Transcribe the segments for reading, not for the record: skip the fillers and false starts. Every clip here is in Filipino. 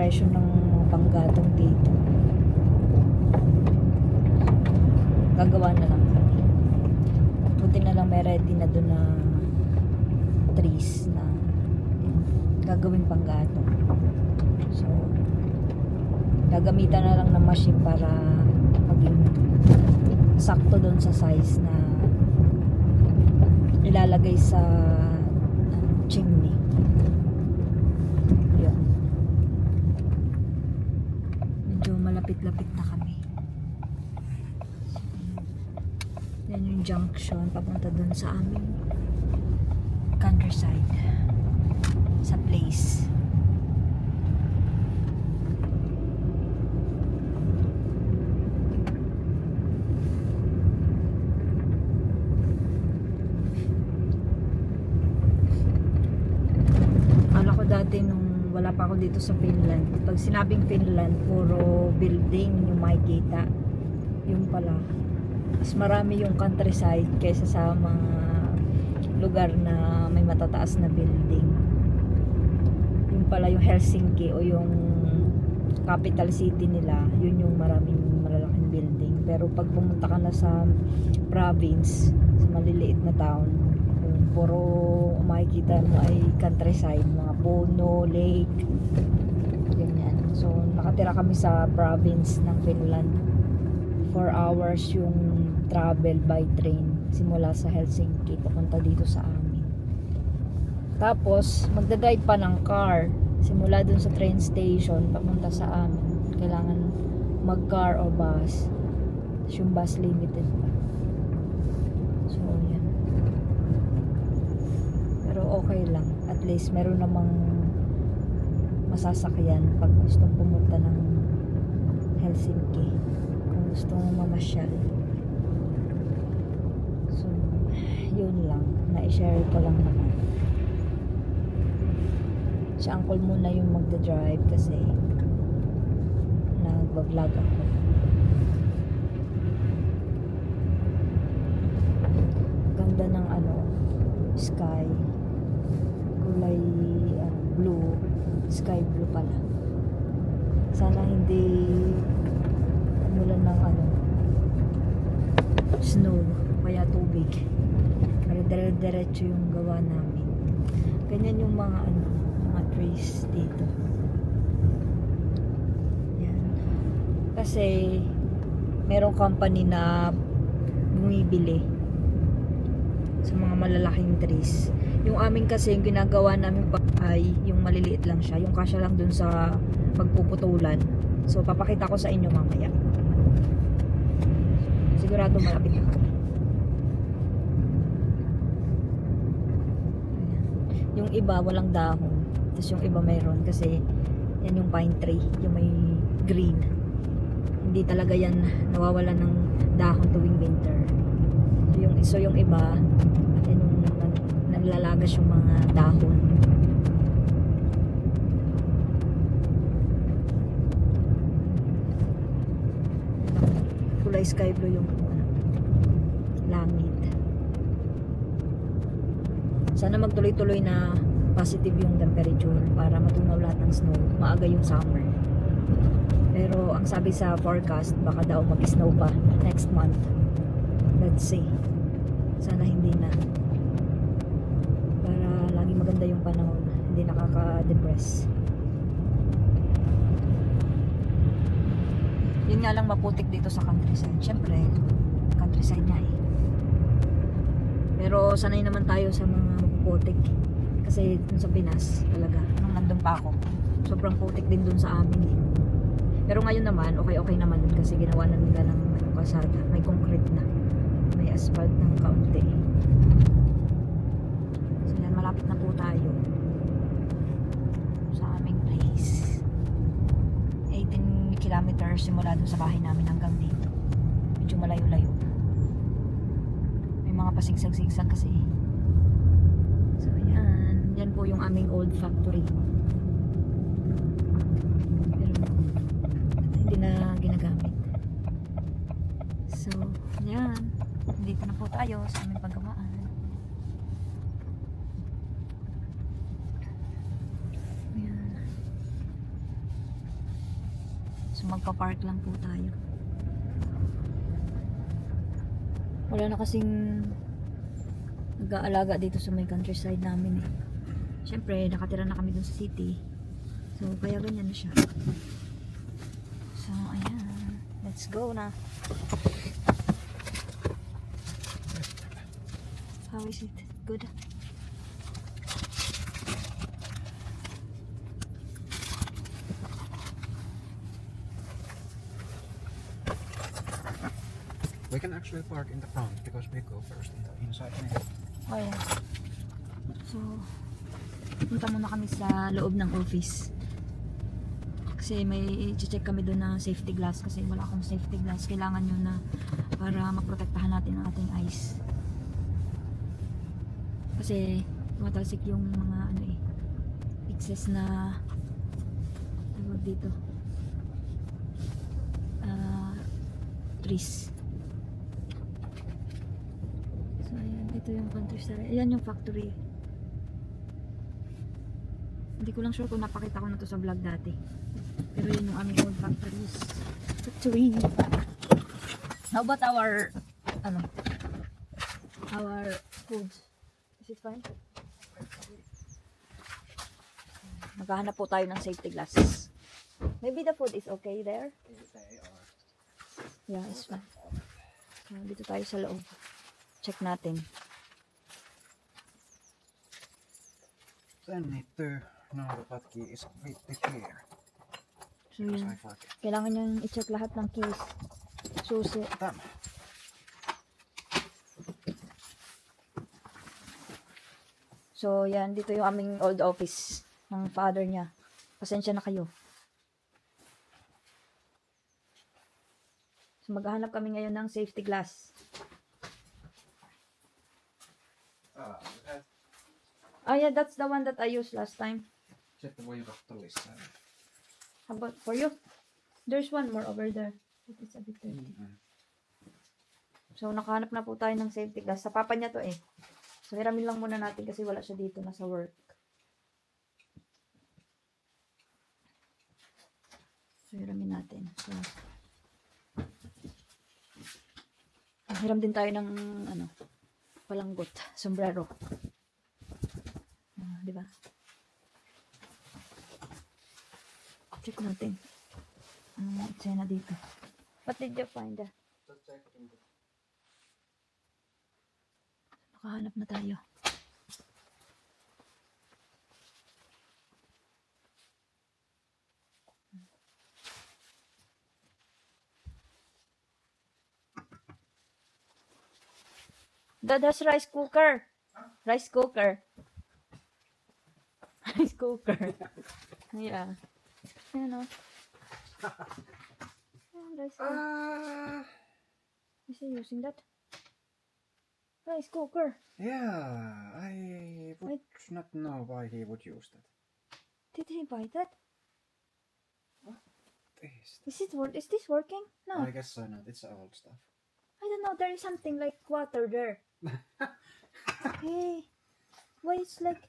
presyo ng mga panggatong dito. Gagawa na lang kami. Buti na lang may ready na doon na trees na gagawing panggatong. So, gagamitan na lang ng machine para maging sakto doon sa size na ilalagay sa chimney. Yun. Medyo malapit-lapit na kami. Yan yung junction papunta doon sa aming countryside, sa place. Akala ko dati nung wala pa ako dito sa Finland, pag sinabing Finland, puro building yung makikita. Yung pala, mas marami yung countryside kaysa sa mga lugar na may matataas na building. Yung pala yung Helsinki o yung capital city nila, yun yung maraming malalaking building. Pero pag pumunta ka na sa province, sa maliliit na town, yung puro makikita mo ay countryside, mga puno, lake, ganyan. So nakatira kami sa province ng Finland. 4 hours yung travel by train simula sa Helsinki papunta dito sa amin. Tapos magdadrive pa ng car simula dun sa train station papunta sa amin. Kailangan mag car o bus. Yung bus limited pa. So yan. Pero okay lang, at least meron namang masasakyan pag gustong pumunta ng Helsinki, kung gusto mong mamasyal. So yun lang, na-share ko lang naman. Si uncle muna yung magda-drive kasi nagba-vlog ako. Ganda ng sky, kulay blue, sky blue pala. Sana hindi umulan ng snow, kaya tubig. Para dire-diretso yung gawa namin. Ganyan yung mga mga trees dito. Yan. Kasi merong company na bumibili sa mga malalaking trees. Yung amin kasi, yung ginagawa namin pa ay yung maliliit lang siya, yung kasya lang dun sa pagpuputulan. So papakita ko sa inyo mamaya. Sigurado malapit na kami. Yung iba walang dahon, tapos yung iba mayroon kasi yan yung pine tree, yung may green. Hindi talaga yan nawawala ng dahon tuwing winter. So yung iba, yan yung nalalagas yung mga dahon. Kulay sky blue yung langit. Sana magtuloy-tuloy na positive yung temperature para matunaw lahat ng snow. Maaga yung summer. Pero ang sabi sa forecast, baka daw mag-snow pa next month. Let's see. Sana hindi na. Para laging maganda yung panahon. Hindi nakaka-depress. Yun nga lang maputik dito sa countryside. Siyempre, countryside niya eh. Pero sanay naman tayo sa mga mapuputik. Kasi dun sa Pinas talaga, nung nandun pa ako, sobrang putik din dun sa amin eh. Pero ngayon naman, okay naman dun kasi ginawa na nila ng kalsada. May concrete na. May asphalt ng kaunti. So yan, malapit na po tayo sa aming place. 18 kilometers simula dun sa bahay namin hanggang dito. Medyo malayo-layo. May mga pasigsag-sigsag kasi. So yan, yan po yung aming old factory. Pero hindi na ginagamit. So yan, dito na po tayo sa aming paggawaan. Ayan. magpa-park lang po tayo. Wala na kasing nag-aalaga dito sa may countryside namin eh. Siyempre, nakatira na kami dun sa city. So, kaya ganyan na siya. So, ayan. Let's go na. How is it? Good? We can actually park in the front because we go first in the inside. Oh, yeah. So, punta muna kami sa loob ng office. Kasi may i-check kami doon na safety glass kasi wala akong safety glass. Kailangan yun na para maprotektahan natin ang ating eyes. Kasi tumatalsik yung mga ano eh, excess na tawag dito. Trees. So, ayan. Ito yung countryside. Ayan yung factory. Hindi ko lang sure kung napakita ko na to sa vlog dati. Pero yun yung aming old factories. Factory. How about our, our food? Is it fine? Maghahanap po tayo ng safety glasses. Maybe the food is okay there? Yeah, it's fine. So, dito tayo sa loob. Check natin. Then need to know that that key is pretty clear. So, Because yun. I forget Kailangan niyang i-check lahat ng keys. Susi. them. So, yan. Dito yung aming old office ng father niya. Pasensya na kayo. So, maghahanap kami ngayon ng safety glass. Oh, yeah. That's the one that I used last time. Sitten voi katsoa lisää. How about for you? There's one more over there. But it's a bit dirty. So, nakahanap na po tayo ng safety glass. Sa papa niya to eh. So, hiramin lang muna natin kasi wala siya dito. Nasa work. So, hiramin natin. So, hiram din tayo ng, palanggot. Sombrero. Di ba? Check natin. Eksena dito. What did you find? Nakahanap na tayo. Dad has rice cooker. Rice cooker. Rice cooker. Yeah. Ayan o. Rice cooker. Is he using that? Rice cooker. Yeah, I would not know why he would use that. Did he buy that? Is Is this working? No. I guess so not. It's old stuff. I don't know. There is something like water there. Hey, why it's like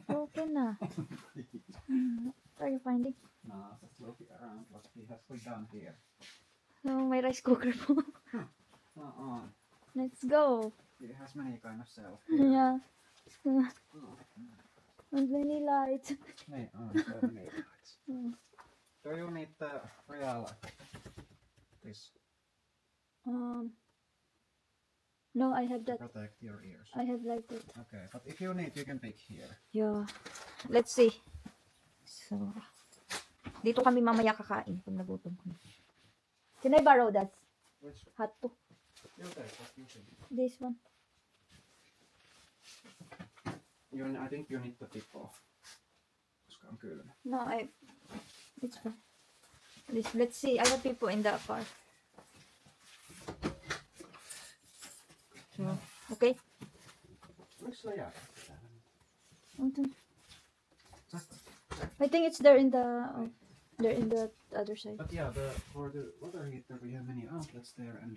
broken na? What are you finding? No, just look around what he has put down here. So, may rice cooker po. Let's go. He has many kind of cells. Yeah. And many lights. So many lights. Do you need the real this No, I have to that. protect your ears? I have like that. Okay, but if you need, you can pick here. Yeah. Let's see. So, dito kami mamaya kakain pag nagutom kami. Can I borrow that? Which Hot to. you take? What you think? This one. I think you need to tip off. Koska on kylmä. No, it's fine. Let's see. I have people in the car. So, okay. Missä sä jäät? I think it's there in the other side. But yeah, for the water heater we have many outlets there and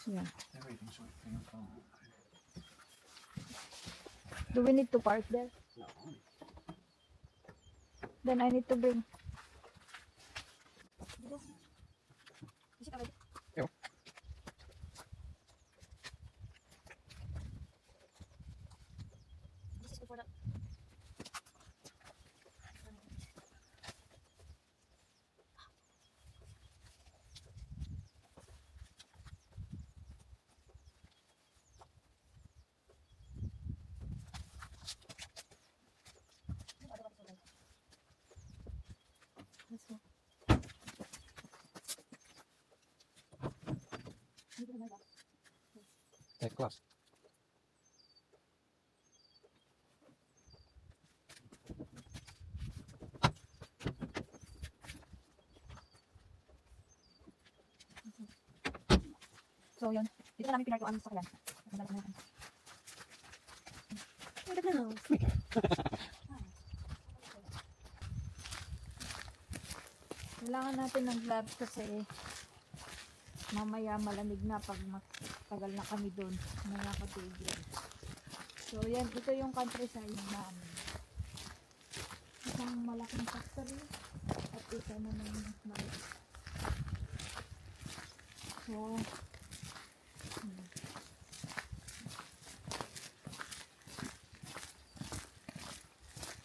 Yeah. everything's working fine. Do we need to park there? No. Then I need to bring. Ew. This is for that. Let's go. Take class. So yun, dito namin pinarkuan sa sakyan. Kailangan natin ng gloves kasi mamaya malamig na pag matagal na kami doon. Nakakatugil. So yan, ito yung countryside namin. Isang malaking factory at isa naman maliit. So,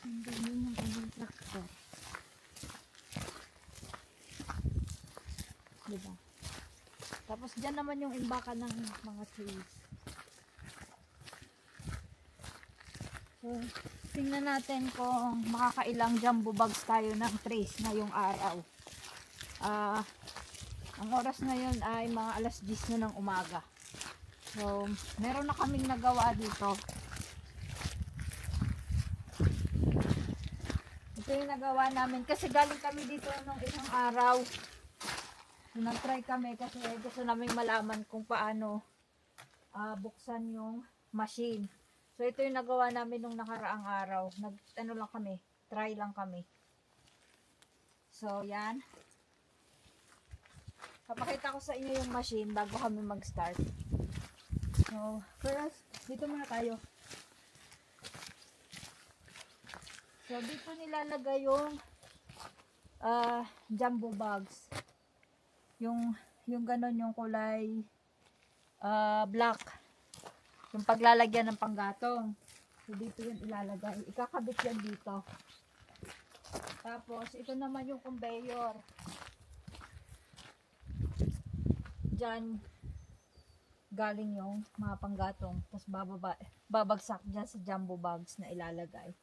ang ganyan yung kanyang tractor. Diba? Tapos dyan naman yung imbakan ng mga trees. So, tingnan natin kung makakailang jumbo bags tayo ng trees ngayong araw. Ang oras ngayon ay mga alas 10 na ng umaga. So, meron na kaming nagawa dito. Ito yung nagawa namin kasi galing kami dito nung isang araw. Nag-try kami kasi gusto namin malaman kung paano buksan yung machine. So ito yung nagawa namin nung nakaraang araw. Ano lang kami, try lang kami. So yan. Papakita ko sa inyo yung machine bago kami mag-start. So first, dito muna tayo. So dito nilalagay yung jumbo bags. Yung ganon yung kulay black. Yung paglalagyan ng panggatong. So dito yan ilalagay. Ikakabit yan dito. Tapos ito naman yung conveyor. Diyan galing yung mga panggatong. Tapos babagsak dyan sa jumbo bags na ilalagay.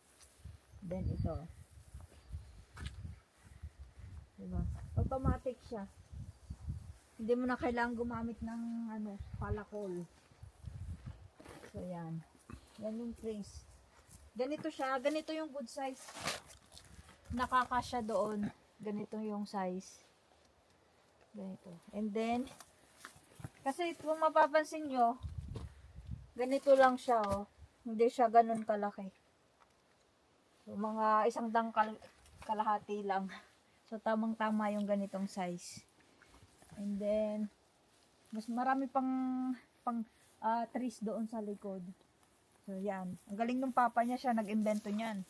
Then ito. Diba? Automatic siya. Hindi mo na kailangan gumamit ng palakol. So yan. Yan yung trays. Ganito siya. Ganito yung good size. Nakakasya doon. Ganito yung size. Ganito. And then, kasi kung mapapansin nyo, ganito lang siya, oh. Hindi siya ganun kalaki. So, mga isang dangkal kalahati lang. So, tamang-tama yung ganitong size. And then, mas marami pang trees doon sa likod. So, yan. Ang galing ng papa niya, siya nag-invento niyan.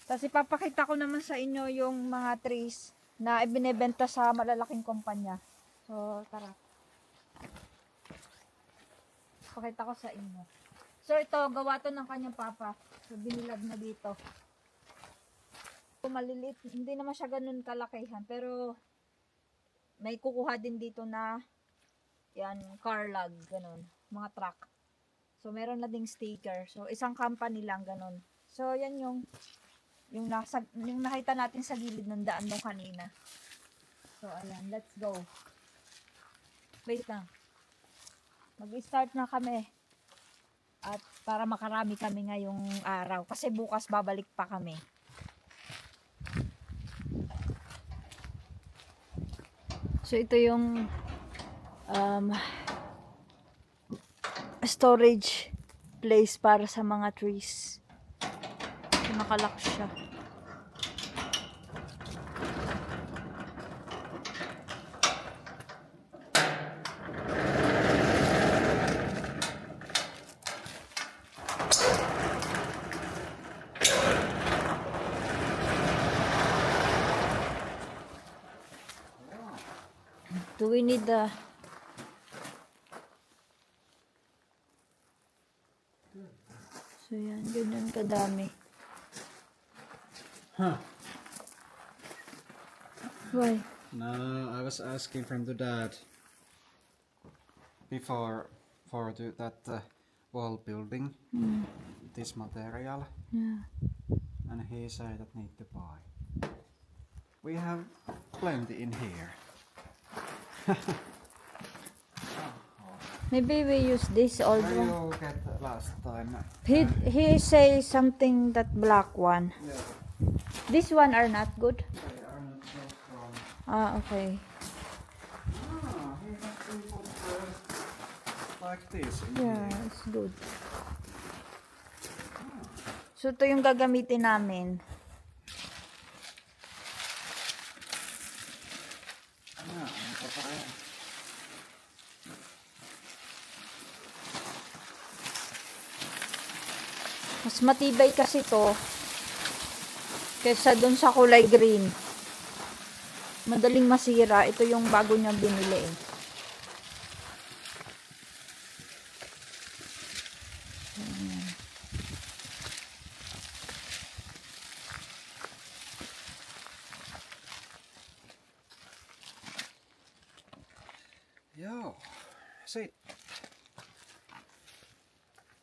Tapos, ipapakita ko naman sa inyo yung mga trees na ibinebenta sa malalaking kumpanya. So, tara. Pakita ko sa inyo. So, ito, gawa to ng kanyang papa. So, binilag na dito. So, maliliit. Hindi naman siya ganun kalakihan. Pero, may kukuha din dito na yan, car lug, ganun, mga truck. So, meron na ding sticker. So, isang company lang, ganun. So, yan yung nakita natin sa gilid ng daan mo kanina. So, ayan, let's go. Wait lang. Mag-start na kami. At para makarami kami ngayong araw. Kasi bukas babalik pa kami. So, ito yung storage place para sa mga trees. So, nakalock siya. So we need the... So yan, ganyan kadami. Huh. Why? No, I was asking from the dad before for that wall building Mm, this material, yeah. and he said that need to buy. We have plenty in here. Maybe we use this old Where one. you get last time? He say something that black one. Yeah, This one are not good. they are not so strong. Ah, okay. Ah, he has to put like this in Yeah, here. it's good. So ito yung gagamitin namin. Ah, ito pa rin. Mas matibay kasi to kaysa dun sa kulay green. Madaling masira. Ito yung bago niyang binili eh. Yo, see,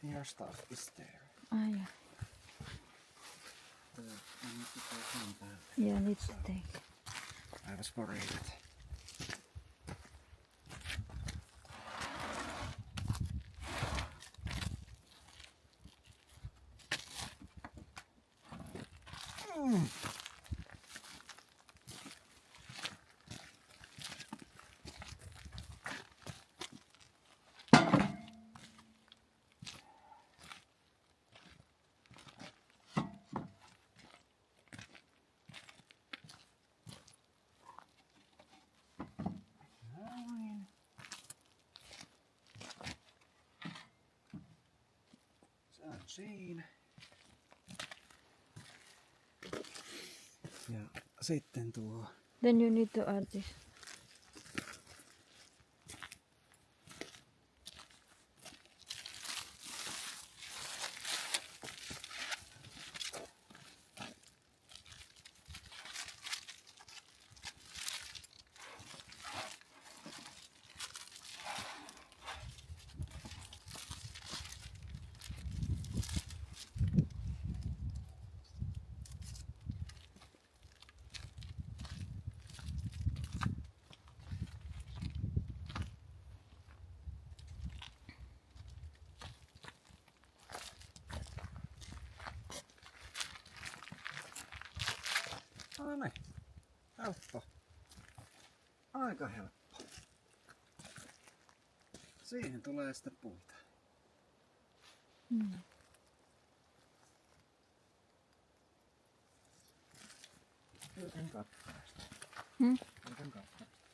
your stuff is there. Ah, yeah. I need to take one back. Yeah, let's take. I was worried. Siinä. Ja sitten tuo. Then you need to add this. No niin. Helppo. Aika helppo. Siihen tulee sitten puita. Hmm. You can cut first. Hmm? You can cut first.